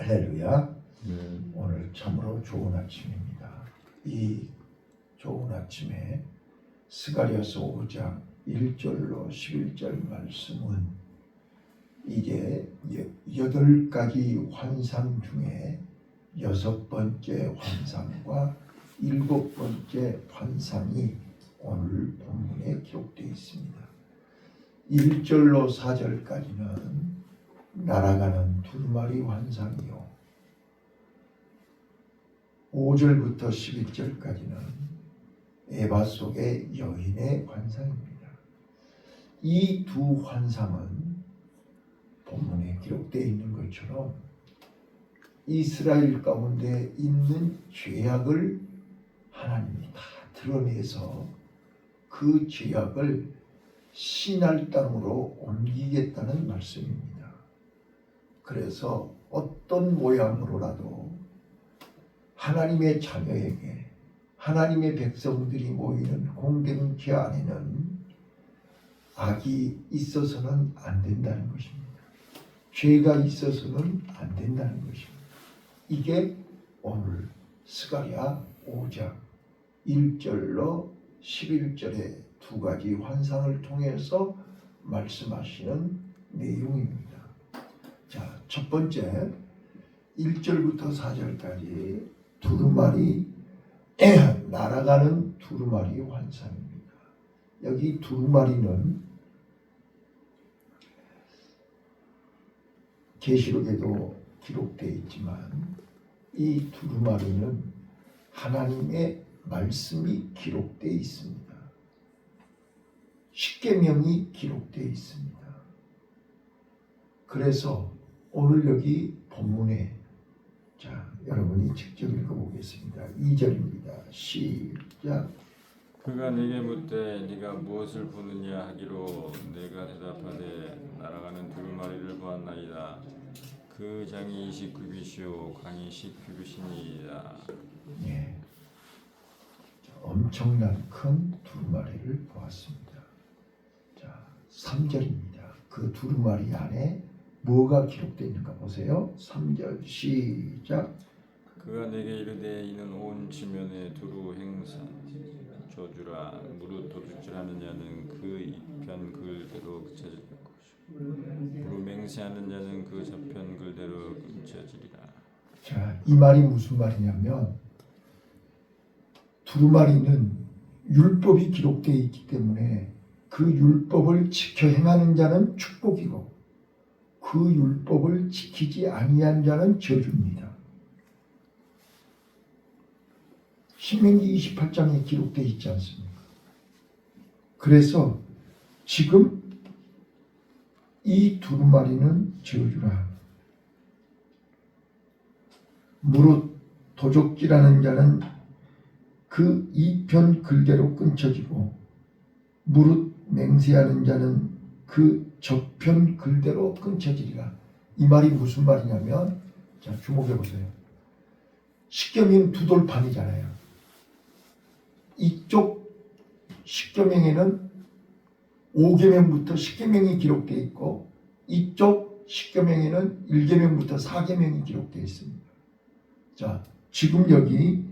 할렐루야. 오늘 참으로 좋은 아침입니다. 이 좋은 아침에 스가랴서 5장 1절로 11절 말씀은 이제 8가지 환상 중에 6번째 환상과 7번째 환상이 오늘 본문에 기록되어 있습니다. 1절로 4절까지는 날아가는 두루마리 환상이요, 5절부터 11절까지는 에바 속의 여인의 환상입니다. 이 두 환상은 본문에 기록되어 있는 것처럼 이스라엘 가운데 있는 죄악을 하나님이 다 드러내서 그 죄악을 신할 땅으로 옮기겠다는 말씀입니다. 그래서 어떤 모양으로라도 하나님의 자녀에게, 하나님의 백성들이 모이는 공동체 안에는 악이 있어서는 안 된다는 것입니다. 죄가 있어서는 안 된다는 것입니다. 이게 오늘 스가랴 5장 1절로 11절의 두 가지 환상을 통해서 말씀하시는 내용입니다. 자, 첫 번째 1절부터 4절까지 두루마리, 날아가는 두루마리 환상입니다. 여기 두루마리는 계시록에도 기록되어 있지만 이 두루마리는 하나님의 말씀이 기록되어 있습니다. 십계명이 기록되어 있습니다. 그래서 오늘 여기 본문에, 자, 여러분이 직접 읽어보겠습니다. 2절입니다. 시작. 그가 내게 묻되 네가 무엇을 보느냐 하기로 내가 대답하되 날아가는 두루마리를 보았나이다. 그 장이 29규빗이요 광이 10규빗이니이다. 예, 엄청난 큰 두루마리를 보았습니다. 자, 3절입니다. 그 두루마리 안에 뭐가 기록되어 있는가 보세요. 3절 시작. 그가 내게 이르되 이는 온 지면에 두루 행산 저주라. 무릇 도둑질하는 자는 그 이편 글대로 그쳐질 것이고 무릇 맹세하는 자는 그 저편 글대로 그쳐지리라. 자, 이 말이 무슨 말이냐면 두루마리는 율법이 기록되어 있기 때문에 그 율법을 지켜 행하는 자는 축복이고 그 율법을 지키지 아니한 자는 저주입니다. 신명기 28장에 기록되어 있지 않습니까? 그래서 지금 이 두루마리는 저주라. 무릇 도적질하는 자는 그 이편 글대로 끊쳐지고 무릇 맹세하는 자는 그 저편 글대로 끊쳐지리라. 이 말이 무슨 말이냐면, 자, 주목해 보세요. 십계명 두 돌판이잖아요. 이쪽 십계명에는 5계명부터 10계명이 기록되어 있고 이쪽 십계명에는 1계명부터 4계명이 기록되어 있습니다. 자, 지금 여기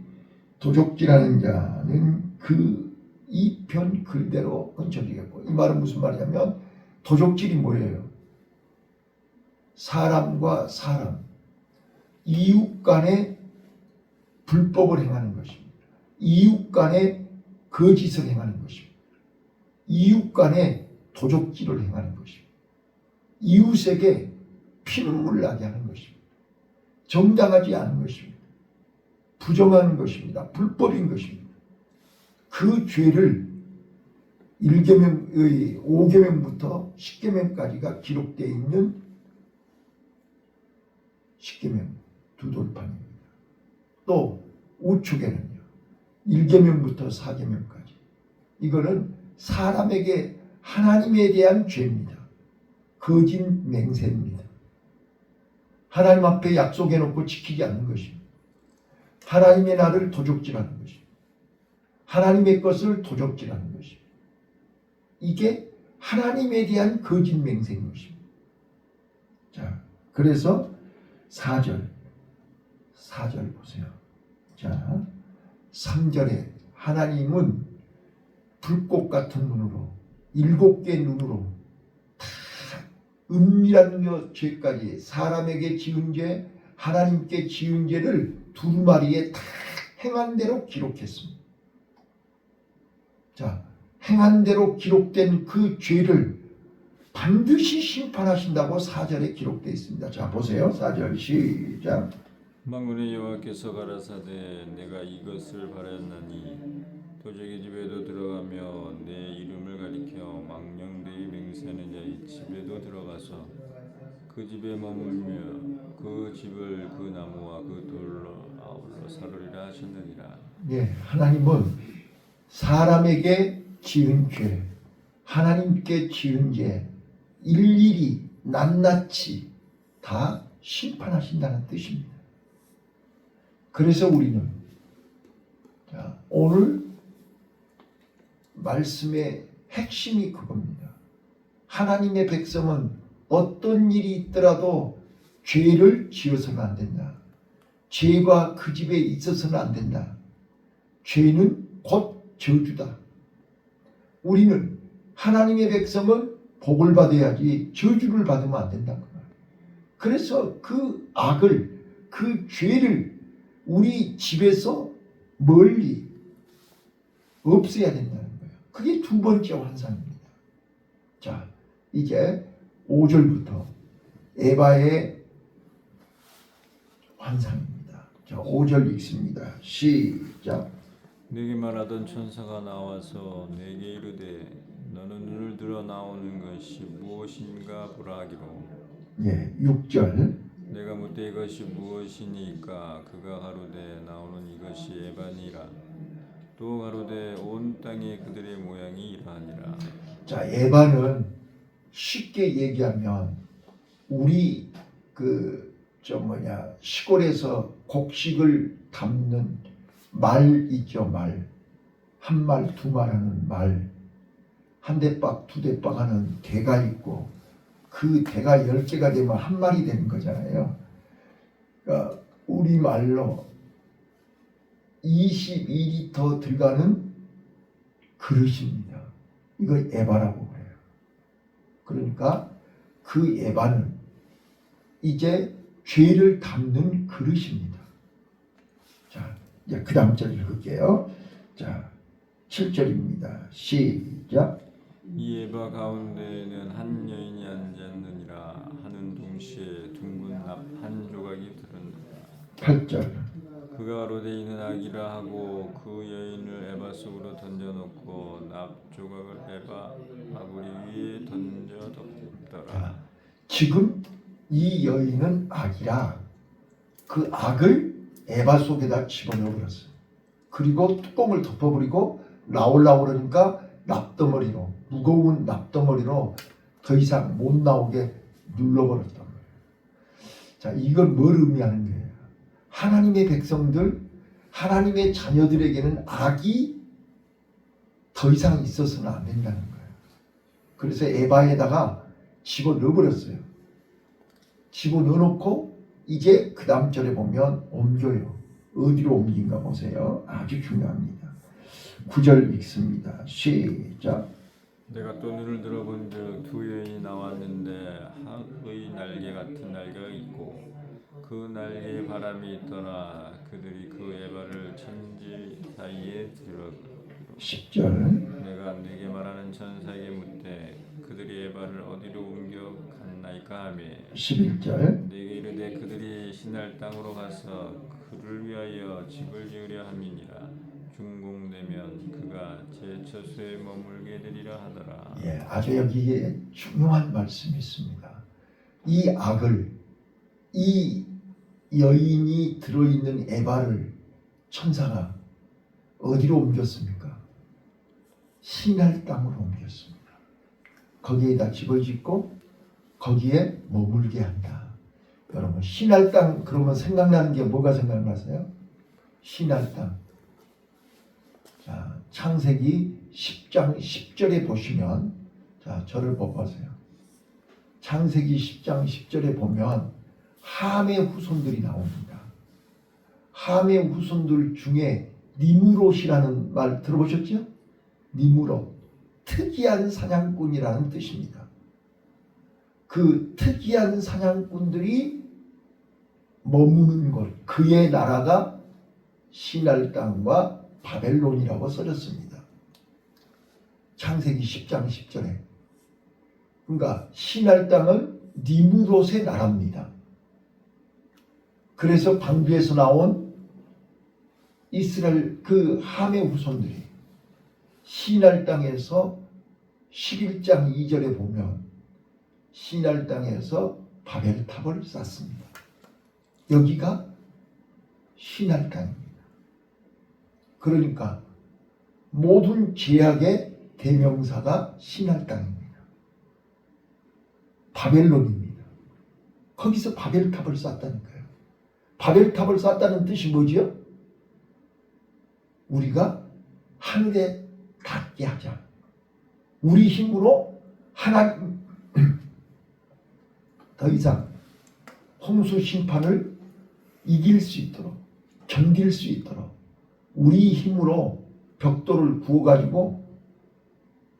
도적질하는 자는 그 이편 글대로 끊쳐지겠고, 이 말은 무슨 말이냐면 도적질이 뭐예요? 사람과 사람, 이웃 간에 불법을 행하는 것입니다. 이웃 간에 거짓을 행하는 것입니다. 이웃 간에 도적질을 행하는 것입니다. 이웃에게 피눈물 나게 하는 것입니다. 정당하지 않은 것입니다. 부정한 것입니다. 불법인 것입니다. 그 죄를 1계명의 5계명부터 10계명까지가 기록되어 있는 10계명 두 돌판입니다. 또 우측에는요 1계명부터 4계명까지, 이거는 사람에게 하나님에 대한 죄입니다. 거짓 맹세입니다. 하나님 앞에 약속해놓고 지키지 않는 것입니다. 하나님의 나를 도적질하는 것입니다. 하나님의 것을 도적질하는 것입니다. 이게 하나님에 대한 거짓 맹세인 것입니다. 자, 그래서 4절 4절 보세요. 자, 3절에 하나님은 불꽃 같은 눈으로 7개의 눈으로 다 은밀한 죄까지 사람에게 지은 죄 하나님께 지은 죄를 두루마리에 다 행한 대로 기록했습니다. 자, 행한 대로 기록된 그 죄를 반드시 심판하신다고 4절에 기록되어 있습니다. 자, 보세요. 4절 시작. 만군의 여호와께서 가라사대 내가 이것을 바랐나니 도적의 집에도 들어가며 내 이름을 가리켜 망령되이 맹세하는 자의 집에도 들어가서 그 집에 머물며 그 집을 그 나무와 그 돌로 아울러 사르리라 하셨느니라. 예, 하나님은 사람에게 지은 죄, 하나님께 지은 죄 일일이 낱낱이 다 심판하신다는 뜻입니다. 그래서 우리는 자, 오늘 말씀의 핵심이 그겁니다. 하나님의 백성은 어떤 일이 있더라도 죄를 지어서는 안 된다. 죄가 그 집에 있어서는 안 된다. 죄는 곧 저주다. 우리는 하나님의 백성은 복을 받아야지 저주를 받으면 안 된다. 그래서 그 악을, 그 죄를 우리 집에서 멀리 없애야 된다는 거예요. 그게 두 번째 환상입니다. 자, 이제 5절부터 에바의 환상입니다. 자, 5절 읽습니다. 시작. 내게 말하던 천사가 나와서 내게 이르되 너는 눈을 들어 나오는 것이 무엇인가 보라 하기로. 예, 6절. 내가 묻되 이것이 무엇이니까 그가 가로되 나오는 이것이 에바니라. 또 가로되 온 땅에 그들의 모양이 이러하니라. 자, 에바는 쉽게 얘기하면 우리 시골에서 곡식을 담는 말 있죠. 말. 한 말, 두 말 하는 말. 한 대박, 두 대박 하는 대가 있고 그 대가 10개가 되면 한 말이 되는 거잖아요. 그러니까 우리말로 22리터 들어가는 그릇입니다. 이거 에바라고 그래요. 그러니까 그 에바는 이제 죄를 담는 그릇입니다. 자, 이제 그 다음 절 읽을게요. 자, 7절입니다. 시작. 이 에바 가운데에는 한 여인이 앉았느니라 하는 동시에 둥근 납 한 조각이 들었느니라. 8절. 그가 가로되 이는 악이라 하고 그 여인을 에바 속으로 던져놓고 납 조각을 에바 아구리 위에 던져 덮더라. 지금 이 여인은 악이라 그 악을 에바 속에다 집어넣어버렸어요. 그리고 뚜껑을 덮어버리고 나오려고 그러니까 납덩어리로, 무거운 납덩어리로 더 이상 못 나오게 눌러버렸단 말이에요. 자, 이건 뭘 의미하는 거예요? 하나님의 백성들, 하나님의 자녀들에게는 악이 더 이상 있어서는 안 된다는 거예요. 그래서 에바에다가 집어넣어버렸어요. 집어넣어놓고 이제 그 다음 절에 보면 옮겨요. 어디로 옮긴가 보세요. 아주 중요합니다. 9절 읽습니다. 시작. 내가 또 눈을 들어본즉 두 여인이 나왔는데 학의 날개 같은 날개가 있고 그 날개에 바람이 있더라. 그들이 그 에바를 천지 사이에 들어. 10절. 내가 네게 말하는 천사에게 묻되 그들이 에바를 어디로 옮겨 갔나이까 하며 11절. 네게 이르되 그들이 신할 땅으로 가서 그를 위하여 집을 지으려 함이니라. 중공되면 그가 제 처소에 머물게 되리라 하더라. 예, 아주 여기에 중요한 말씀이 있습니다. 이 악을, 이 여인이 들어있는 에바를 천사가 어디로 옮겼습니까? 신할 땅으로 옮겼습니다. 거기에다 집을 짓고 거기에 머물게 한다. 여러분, 신할 땅 그러면 생각나는 게 뭐가 생각나세요? 신할 땅. 자, 창세기 10장 10절에 보시면, 자, 저를 보세요. 창세기 10장 10절에 보면 함의 후손들이 나옵니다. 함의 후손들 중에 니무롯이라는 말 들어보셨죠? 니무롯, 특이한 사냥꾼이라는 뜻입니다. 그 특이한 사냥꾼들이 머무는 곳, 그의 나라가 시날 땅과 바벨론이라고 써졌습니다. 창세기 10장 10절에. 그러니까 시날 땅은 니무롯의 나라입니다. 그래서 방주에서 나온 이스라엘 그 함의 후손들이 시날 땅에서 11장 2절에 보면 시날 땅에서 바벨탑을 쌓습니다. 여기가 시날 땅입니다. 그러니까 모든 제약의 대명사가 시날 땅입니다. 바벨론입니다. 거기서 바벨탑을 쌓다니까요. 바벨탑을 쌓다는 뜻이 뭐지요? 우리가 하늘에 닿게 하자. 우리 힘으로 하나님 더 이상 홍수 심판을 이길 수 있도록, 견딜 수 있도록 우리 힘으로 벽돌을 구워가지고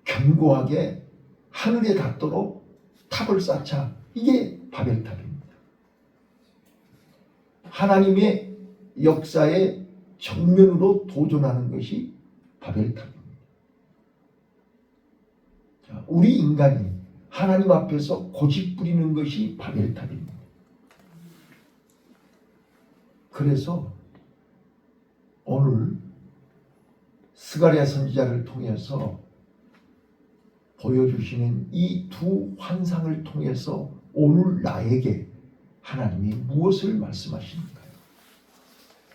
견고하게 하늘에 닿도록 탑을 쌓자. 이게 바벨탑입니다. 하나님의 역사의 정면으로 도전하는 것이 바벨탑입니다. 자, 우리 인간이 하나님 앞에서 고집 부리는 것이 바벨탑입니다. 그래서 오늘 스가랴 선지자를 통해서 보여주시는 이 두 환상을 통해서 오늘 나에게 하나님이 무엇을 말씀하시는가요?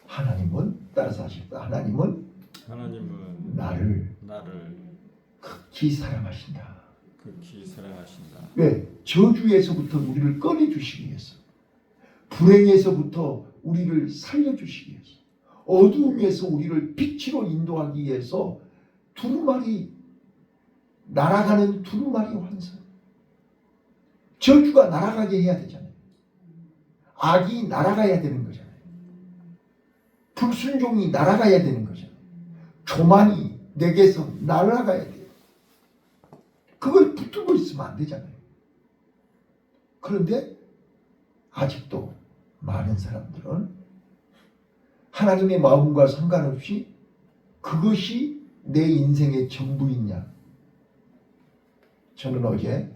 하나님은 따라서 하십니다. 하나님은 나를 극히 사랑하신다. 극히 사랑하신다. 왜? 저주에서부터 우리를 꺼내주시기 위해서, 불행에서부터 우리를 살려주시기 위해서, 어두움에서 우리를 빛으로 인도하기 위해서 두루마리, 날아가는 두루마리 환상. 저주가 날아가게 해야 되잖아요. 악이 날아가야 되는 거잖아요. 불순종이 날아가야 되는 거잖아요. 교만이 내게서 날아가야 돼요. 그걸 붙들고 있으면 안 되잖아요. 그런데 아직도 많은 사람들은 하나님의 마음과 상관없이 그것이 내 인생의 전부이냐. 저는 어제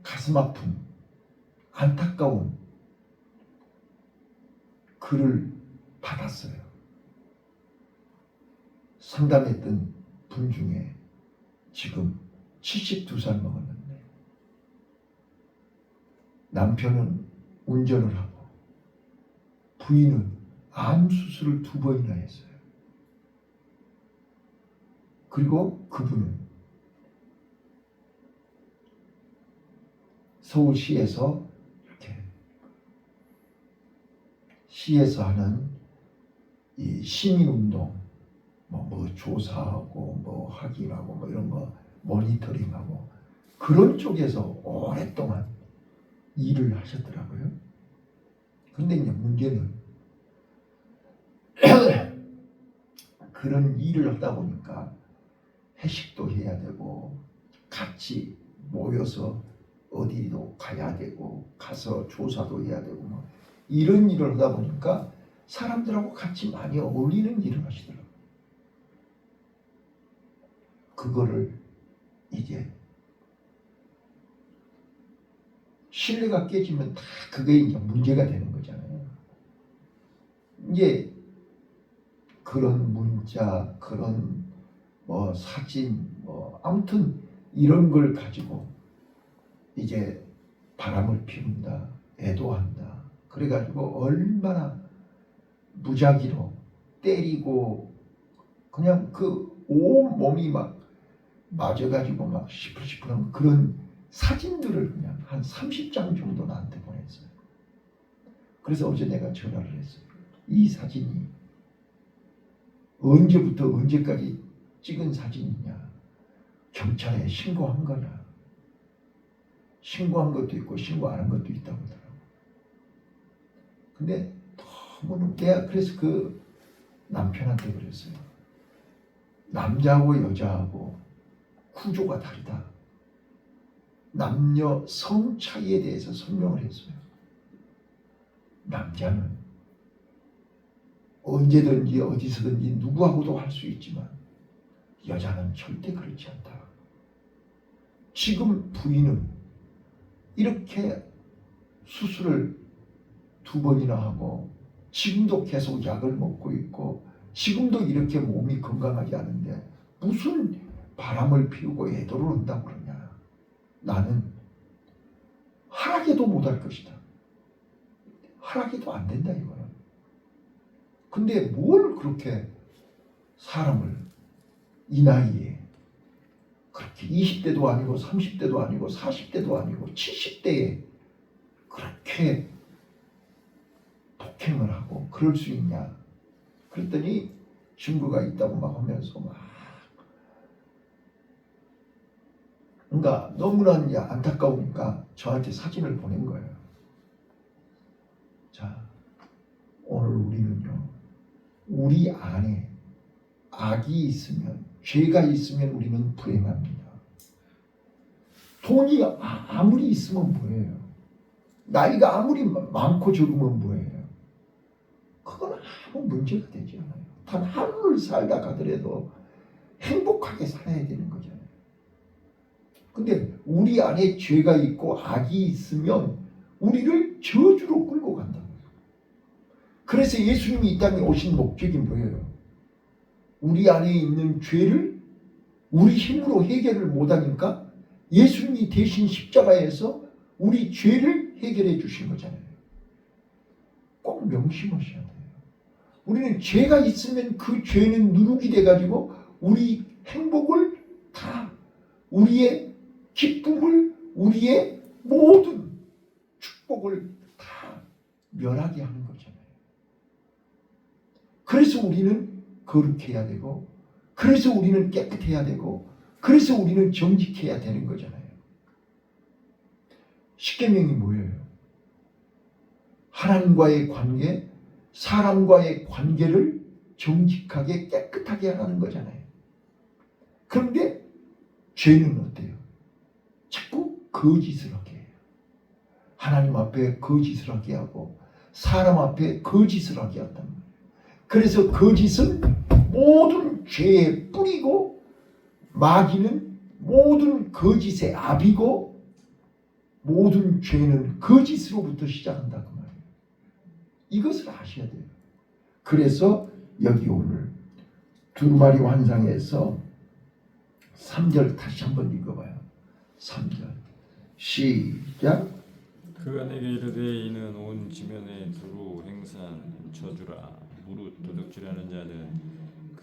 가슴 아픈 안타까운 글을 받았어요. 상담했던 분 중에 지금 72살 먹었는데 남편은 운전을 하고 부인은 암 수술을 2번이나 했어요. 그리고 그분은 서울시에서 이렇게 시에서 하는 이 시민운동 뭐 조사하고 뭐 확인하고 뭐 이런 거 모니터링하고 그런 쪽에서 오랫동안 일을 하셨더라고요. 근데 이제 문제는 그런 일을 하다 보니까 회식도 해야 되고 같이 모여서 어디도 가야 되고 가서 조사도 해야 되고 뭐 이런 일을 하다 보니까 사람들하고 같이 많이 어울리는 일을 하시더라고요. 그거를 이제 신뢰가 깨지면 다 그게 이제 문제가 되는 거잖아요. 이제 그런 문자, 그런 뭐 사진, 뭐 아무튼 이런 걸 가지고 이제 바람을 피운다, 애도한다. 그래가지고 얼마나 무작위로 때리고 그냥 그 온 몸이 막 맞아가지고 막 시풀시풀한 그런 사진들을 그냥 한 30장 정도 나한테 보냈어요. 그래서 어제 내가 전화를 했어요. 이 사진이 언제부터 언제까지 찍은 사진이냐, 경찰에 신고한 거냐, 신고한 것도 있고 신고 안 한 것도 있다고 하더라고요. 근데 내가 그래서 그 남편한테 그랬어요. 남자하고 여자하고 구조가 다르다. 남녀 성 차이에 대해서 설명을 했어요. 남자는 언제든지 어디서든지 누구하고도 할 수 있지만 여자는 절대 그렇지 않다. 지금 부인은 이렇게 수술을 2번이나 하고 지금도 계속 약을 먹고 있고 지금도 이렇게 몸이 건강하지 않은데 무슨 바람을 피우고 애도를 한다고 그러냐. 나는 하락해도 못할 것이다. 하락해도 안 된다 이거는. 근데 뭘 그렇게 사람을 이 나이에 그렇게 20대도 아니고 30대도 아니고 40대도 아니고 70대에 그렇게 폭행을 하고 그럴 수 있냐. 그랬더니 증거가 있다고 막 하면서 막 그러니까 너무나 이제 안타까우니까 저한테 사진을 보낸 거예요. 자, 오늘 우리는요, 우리 안에 악이 있으면, 죄가 있으면 우리는 불행합니다. 돈이 아무리 있으면 뭐예요? 나이가 아무리 많고 적으면 뭐예요? 그건 아무 문제가 되지 않아요. 단 하루를 살다 가더라도 행복하게 살아야 되는 거잖아요. 근데 우리 안에 죄가 있고 악이 있으면 우리를 저주로 끌고 간다고요. 그래서 예수님이 이 땅에 오신 목적이 뭐예요? 우리 안에 있는 죄를 우리 힘으로 해결을 못하니까 예수님이 대신 십자가에서 우리 죄를 해결해 주신 거잖아요. 꼭 명심하셔야 돼요. 우리는 죄가 있으면 그 죄는 누룩이 돼가지고 우리 행복을 다, 우리의 기쁨을, 우리의 모든 축복을 다 멸하게 하는 거잖아요. 그래서 우리는 거룩해야 되고, 그래서 우리는 깨끗해야 되고, 그래서 우리는 정직해야 되는 거잖아요. 십계명이 뭐예요? 하나님과의 관계, 사람과의 관계를 정직하게 깨끗하게 하라는 거잖아요. 그런데 죄는 어때요? 자꾸 거짓을 하게 해요. 하나님 앞에 거짓을 하게 하고 사람 앞에 거짓을 하게 한단 말이에요. 그래서 거짓은 모든 죄의 뿌리고 마귀는 모든 거짓의 압이고 모든 죄는 거짓으로부터 시작한다 그 말이에요. 이것을 아셔야 돼요. 그래서 여기 오늘 두루마리 환상에서 3절 다시 한번 읽어봐요. 3절 시작. 그가 내게 이르되 이는 온 지면에 두루 행사한 저주라. 무릇 도둑질하는 자는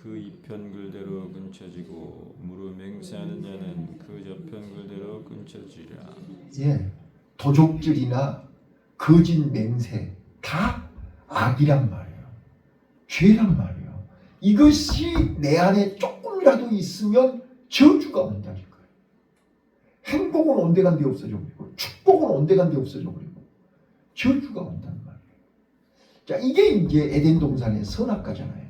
그 이편 글대로 근처지고 무릇 맹세하는 자는 그 저편 글대로 근처지라. 예, 도적질이나 거짓 맹세 다 악이란 말이에요. 죄란 말이에요. 이것이 내 안에 조금이라도 있으면 저주가 온다니까요. 행복은 온데간데 없어져 버리고 축복은 온데간데 없어져 버리고 저주가 온단 말이에요. 자, 이게 이제 에덴 동산의 선악과잖아요.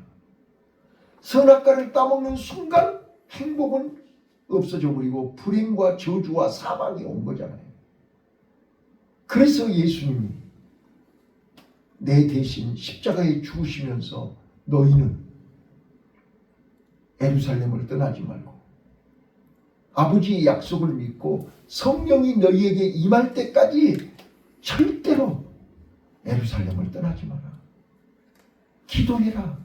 선악과를 따먹는 순간 행복은 없어져 버리고 불행과 저주와 사망이 온 거잖아요. 그래서 예수님이 내 대신 십자가에 죽으시면서 너희는 예루살렘을 떠나지 말고 아버지의 약속을 믿고 성령이 너희에게 임할 때까지 절대로 예루살렘을 떠나지 마라. 기도해라.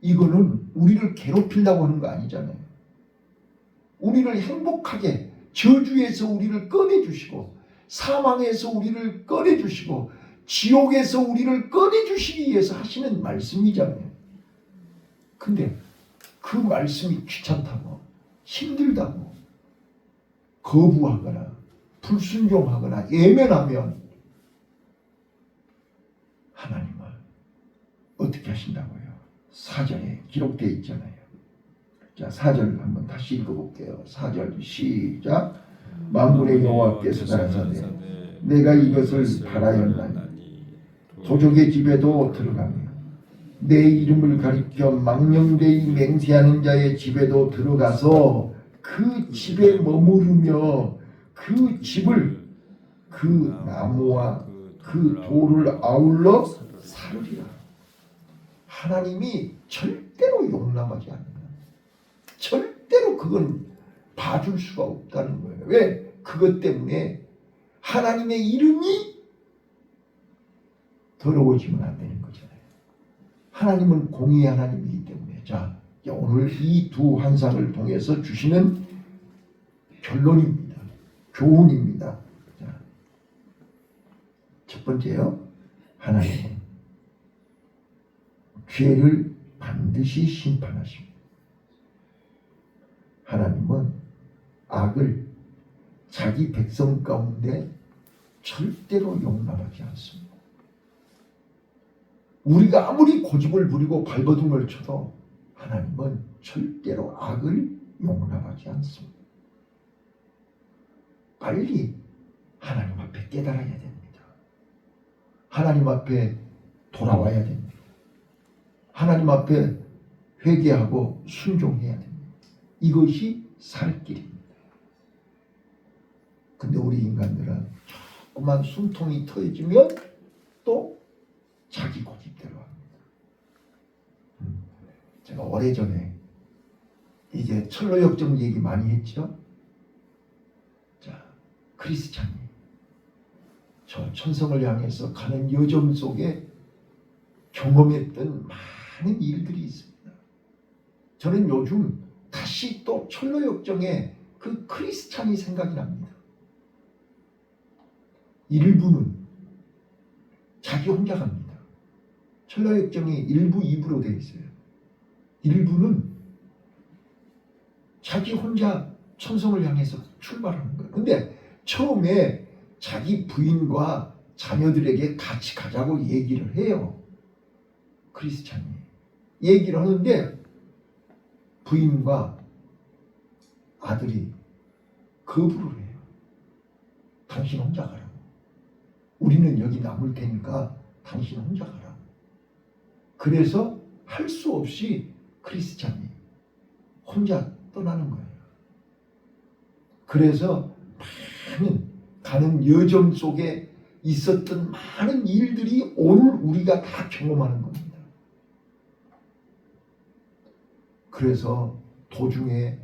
이거는 우리를 괴롭히려고 하는 거 아니잖아요. 우리를 행복하게 저주에서 우리를 꺼내주시고 사망에서 우리를 꺼내주시고 지옥에서 우리를 꺼내주시기 위해서 하시는 말씀이잖아요. 근데 그 말씀이 귀찮다고 힘들다고 거부하거나 불순종하거나 예면하면 하나님은 어떻게 하신다고요? 4절에 기록되어 있잖아요. 자, 4절 한번 다시 읽어볼게요. 4절 시작. 만군의 여호와께서 가라사대 내가 이것을 바라였나니 도적의 집에도 들어가며 내 이름을 가리켜 망령되이 맹세하는 자의 집에도 들어가서 그 집에 머무르며 그 집을 그 나무와 그 돌을 아울러 사르리라. 하나님이 절대로 용납하지 않는다. 절대로 그건 봐줄 수가 없다는 거예요. 왜? 그것 때문에 하나님의 이름이 더러워지면 안 되는 거잖아요. 하나님은 공의의 하나님이기 때문에. 자, 오늘 이 두 환상을 통해서 주시는 결론입니다. 교훈입니다. 자, 첫 번째요. 하나님은 죄를 반드시 심판하십니다. 하나님은 악을 자기 백성 가운데 절대로 용납하지 않습니다. 우리가 아무리 고집을 부리고 발버둥을 쳐도 하나님은 절대로 악을 용납하지 않습니다. 빨리 하나님 앞에 깨달아야 됩니다. 하나님 앞에 돌아와야 됩니다. 하나님 앞에 회개하고 순종해야 됩니다. 이것이 살 길입니다. 근데 우리 인간들은 조금만 숨통이 트여지면 또 자기 고집대로 합니다. 제가 오래전에 이제 철로역정 얘기 많이 했죠. 자, 크리스찬이 저 천성을 향해서 가는 여정 속에 경험했던 많은 일들이 있습니다. 저는 요즘 다시 또 철로역정의 그 크리스찬이 생각이 납니다. 일부는 자기 혼자 갑니다. 철로역정이 1부, 2부로 되어 있어요. 일부는 자기 혼자 천성을 향해서 출발하는 거예요. 근데 처음에 자기 부인과 자녀들에게 같이 가자고 얘기를 해요. 크리스찬이 얘기를 하는데 부인과 아들이 거부를 해요. 당신 혼자 가라고. 우리는 여기 남을 테니까 당신 혼자 가라고. 그래서 할 수 없이 크리스찬이 혼자 떠나는 거예요. 그래서 많은 가는 여정 속에 있었던 많은 일들이 오늘 우리가 다 경험하는 겁니다. 그래서 도중에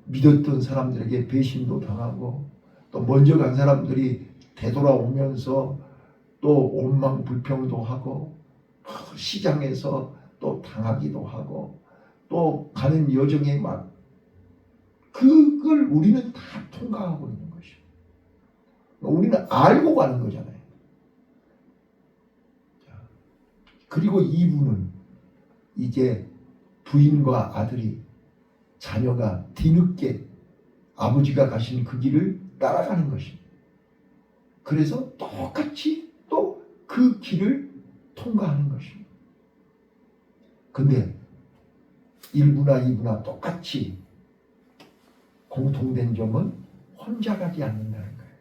믿었던 사람들에게 배신도 당하고 또 먼저 간 사람들이 되돌아오면서 또 원망 불평도 하고 시장에서 또 당하기도 하고 또 가는 여정에 막 그걸 우리는 다 통과하고 있는 것이죠. 우리는 알고 가는 거잖아요. 그리고 이분은 이제 부인과 아들이 자녀가 뒤늦게 아버지가 가신 그 길을 따라가는 것입니다. 그래서 똑같이 또 그 길을 통과하는 것입니다. 근데 1부나 2부나 똑같이 공통된 점은 혼자 가지 않는다는 거예요.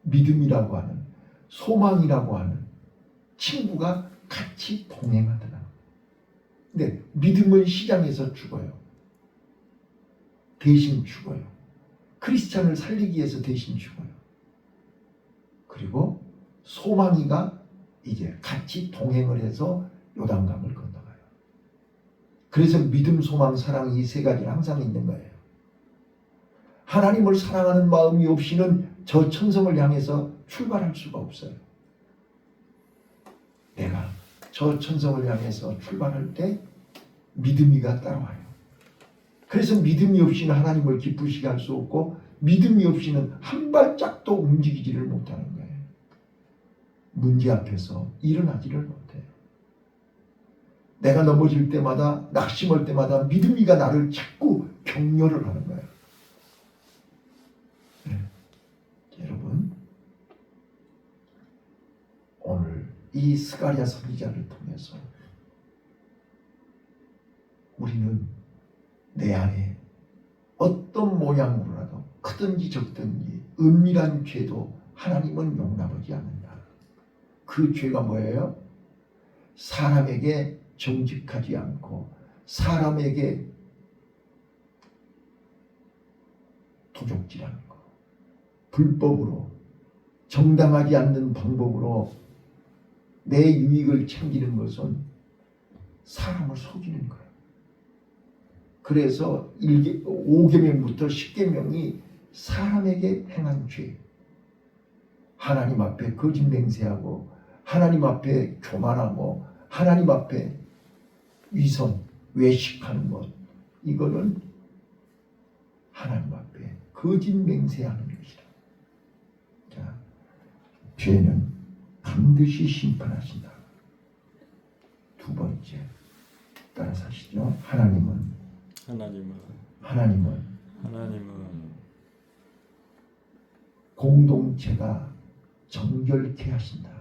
믿음이라고 하는, 소망이라고 하는 친구가 같이 동행하더라. 근데 믿음은 시장에서 죽어요. 대신 죽어요. 크리스찬을 살리기 위해서 대신 죽어요. 그리고 소망이가 이제 같이 동행을 해서 요단강을 건너가요. 그래서 믿음, 소망, 사랑 이 세 가지는 항상 있는 거예요. 하나님을 사랑하는 마음이 없이는 저 천성을 향해서 출발할 수가 없어요. 내가 저 천성을 향해서 출발할 때 믿음이가 따라와요. 그래서 믿음이 없이는 하나님을 기쁘시게 할 수 없고 믿음이 없이는 한 발짝도 움직이지를 못하는 거예요. 문제 앞에서 일어나지를 못해요. 내가 넘어질 때마다 낙심할 때마다 믿음이가 나를 자꾸 격려를 하는 거예요. 네. 여러분 오늘 이 스가랴 선지자를 통해서 우리는 내 안에 어떤 모양으로라도 크든지 적든지 은밀한 죄도 하나님은 용납하지 않는다. 그 죄가 뭐예요? 사람에게 정직하지 않고 사람에게 도적질하는 거, 불법으로 정당하지 않는 방법으로 내 유익을 챙기는 것은 사람을 속이는 거예요. 그래서 5계명부터 10계명이 사람에게 행한 죄, 하나님 앞에 거짓 맹세하고 하나님 앞에 교만하고 하나님 앞에 위선, 외식하는 것, 이거는 하나님 앞에 거짓 맹세하는 것이다. 자, 죄는 반드시 심판하신다. 두 번째, 따라서 하시죠. 하나님은 공동체가 정결케 하신다.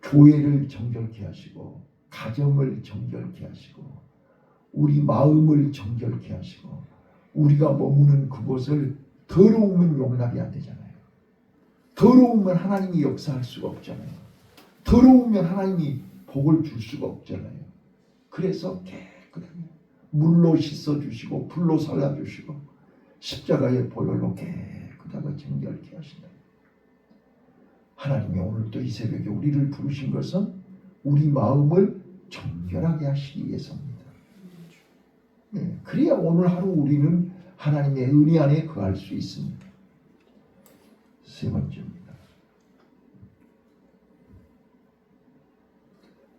교회를 정결케 하시고 가정을 정결케 하시고 우리 마음을 정결케 하시고 우리가 머무는 그곳을 더러우면 용납이 안 되잖아요. 더러우면 하나님이 역사할 수가 없잖아요. 더러우면 하나님이 복을 줄 수가 없잖아요. 그래서 깨끗하게 물로 씻어주시고 불로 살라주시고 십자가의 보혈로 깨끗하게 정결케 하신다. 하나님이 오늘 또 이 새벽에 우리를 부르신 것은 우리 마음을 정결하게 하시기 위해서입니다. 네, 그래야 오늘 하루 우리는 하나님의 은혜 안에 거할 수 있습니다. 세 번째입니다.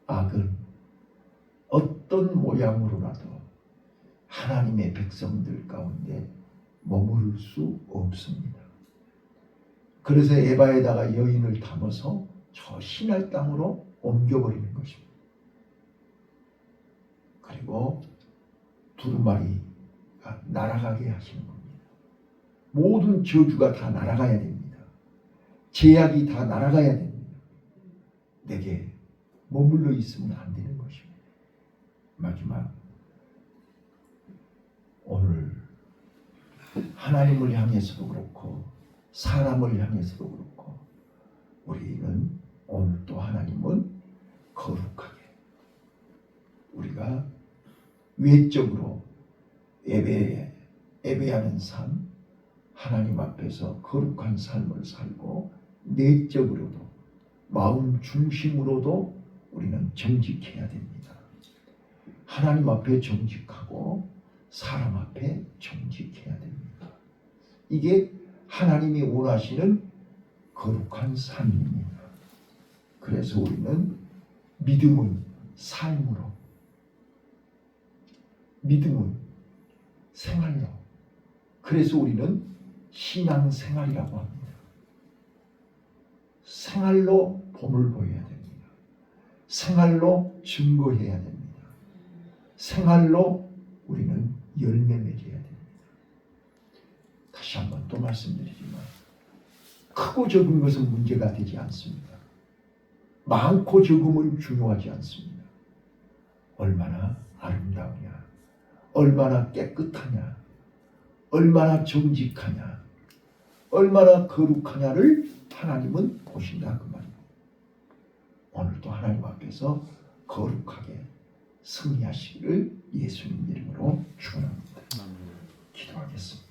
악은 어떤 모양으로라도 하나님의 백성들 가운데 머무를 수 없습니다. 그래서 에바에다가 여인을 담아서 저 신할 땅으로 옮겨버리는 것입니다. 그리고 두루마리가 날아가게 하시는 겁니다. 모든 저주가 다 날아가야 됩니다. 제약이 다 날아가야 됩니다. 내게 머물러 있으면 안 되는 것입니다. 마지막, 오늘 하나님을 향해서도 그렇고 사람을 향해서도 그렇고 우리는 오늘 또 하나님은 거룩하게 우리가 외적으로 예배하는 삶, 하나님 앞에서 거룩한 삶을 살고 내적으로도 마음 중심으로도 우리는 정직해야 됩니다. 하나님 앞에 정직하고 사람 앞에 정직해야 됩니다. 이게 하나님이 원하시는 거룩한 삶입니다. 그래서 우리는 믿음은 삶으로, 믿음은 생활로, 그래서 우리는 신앙생활이라고 합니다. 생활로 봄을 보여야 됩니다. 생활로 증거해야 됩니다. 생활로 우리는 열매 맺어야 됩니다. 다시 한번 또 말씀드리지만 크고 적은 것은 문제가 되지 않습니다. 많고 적음은 중요하지 않습니다. 얼마나 아름다우냐, 얼마나 깨끗하냐, 얼마나 정직하냐, 얼마나 거룩하냐를 하나님은 보신다 그 말입니다. 오늘도 하나님 앞에서 거룩하게 승리하시기를 예수님 이름으로 축원합니다. 기도하겠습니다.